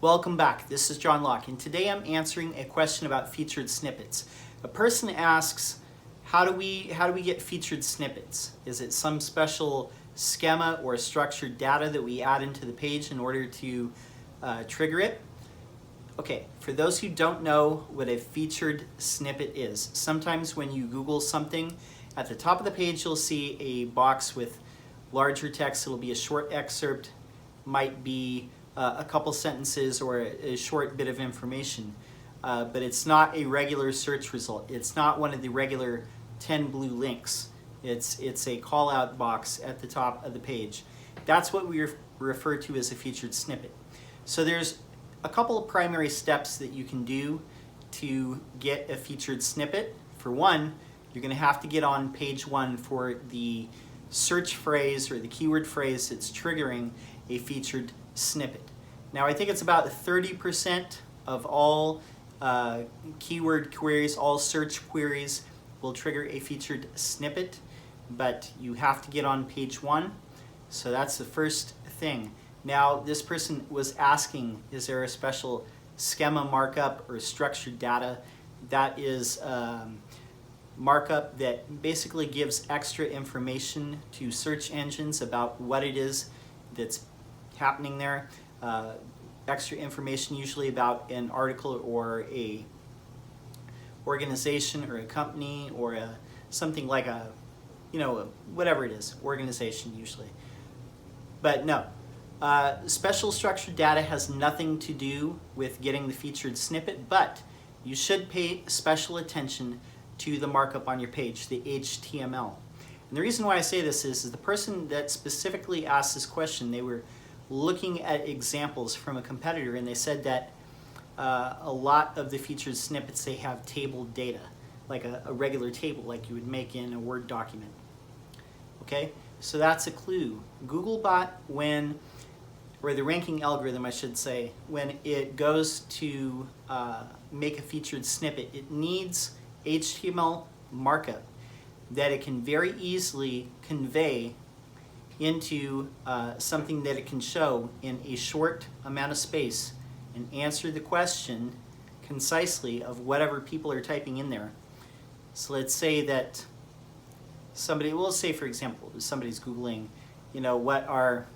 Welcome back. This is John Locke, and today I'm answering a question about featured snippets. A person asks, how do we get featured snippets? Is it some special schema or structured data that we add into the page in order to trigger it? Okay, for those who don't know what a featured snippet is, sometimes when you Google something, at the top of the page you'll see a box with larger text. It'll be a short excerpt, might be a couple sentences or a short bit of information, but it's not a regular search result. It's not one of the regular 10 blue links. It's a call out box at the top of the page. That's what we refer to as a featured snippet. So there's a couple of primary steps that you can do to get a featured snippet. For one, you're going to have to get on page one for the search phrase or the keyword phrase that's triggering a featured snippet. Now I think it's about 30% of all keyword queries, all search queries will trigger a featured snippet, but you have to get on page one. So that's the first thing. Now this person was asking, is there a special schema markup or structured data? That is markup that basically gives extra information to search engines about what it is that's happening there. Extra information usually about an article or a organization or a company or something like a, whatever it is, organization usually. But no, special structured data has nothing to do with getting the featured snippet, but you should pay special attention to the markup on your page, the HTML. And the reason why I say this is the person that specifically asked this question, they were looking at examples from a competitor, and they said that a lot of the featured snippets, they have table data, like a regular table like you would make in a Word document. Okay, so that's a clue. Googlebot, or the ranking algorithm I should say, when it goes to make a featured snippet, it needs HTML markup that it can very easily convey into something that it can show in a short amount of space and answer the question concisely of whatever people are typing in there. So let's say that we'll say for example, somebody's Googling, what are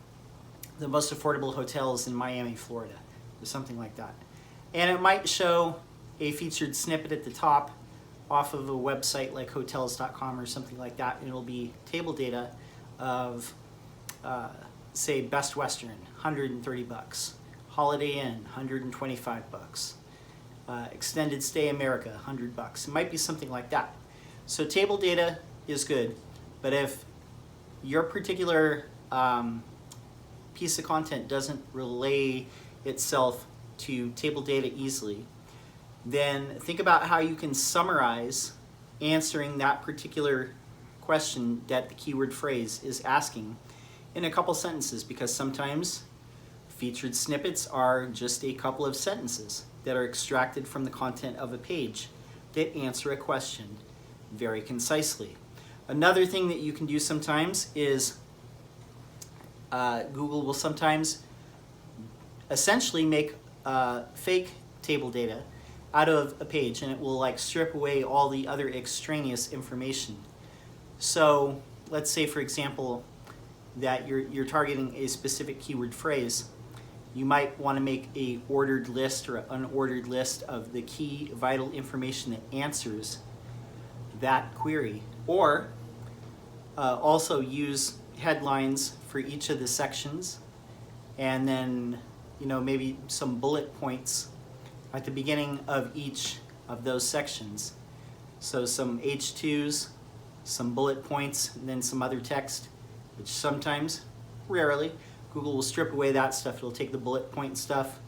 the most affordable hotels in Miami, Florida, or something like that. And it might show a featured snippet at the top off of a website like hotels.com or something like that, and it'll be table data of say Best Western, 130 bucks, Holiday Inn, 125 bucks, Extended Stay America, 100 bucks. It might be something like that. So table data is good, but if your particular piece of content doesn't relay itself to table data easily, then think about how you can summarize answering that particular question that the keyword phrase is asking in a couple sentences, because sometimes featured snippets are just a couple of sentences that are extracted from the content of a page that answer a question very concisely. Another thing that you can do sometimes is Google will sometimes essentially make fake table data out of a page, and it will strip away all the other extraneous information. So let's say for example that you're targeting a specific keyword phrase. You might want to make a ordered list or an unordered list of the key vital information that answers that query, or also use headlines for each of the sections, and then maybe some bullet points at the beginning of each of those sections. So some H2s, some bullet points, and then some other text, which sometimes, rarely, Google will strip away that stuff. It'll take the bullet point stuff,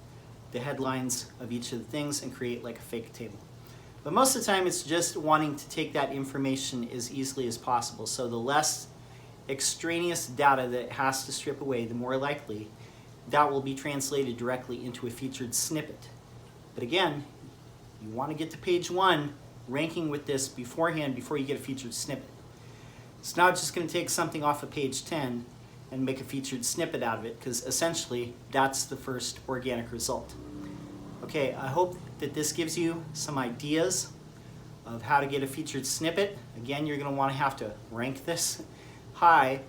the headlines of each of the things, and create like a fake table. But most of the time it's just wanting to take that information as easily as possible. So the less extraneous data that it has to strip away, the more likely that will be translated directly into a featured snippet. But again, you want to get to page one ranking with this beforehand before you get a featured snippet. It's not just going to take something off of page 10 and make a featured snippet out of it, because essentially that's the first organic result. Okay, I hope that this gives you some ideas of how to get a featured snippet. Again, you're going to want to have to rank this high,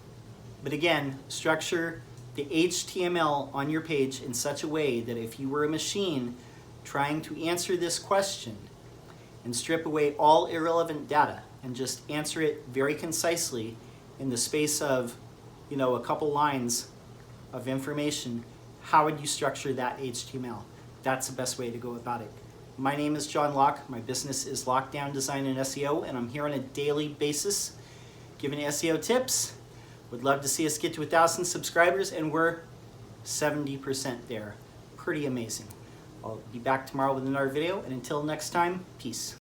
but again, structure the HTML on your page in such a way that if you were a machine trying to answer this question and strip away all irrelevant data and just answer it very concisely in the space of, a couple lines of information, how would you structure that HTML? That's the best way to go about it. My name is John Locke. My business is Lockdown Design and SEO, and I'm here on a daily basis giving SEO tips. Would love to see us get to 1,000 subscribers, and we're 70% there. Pretty amazing. I'll be back tomorrow with another video, and until next time, peace.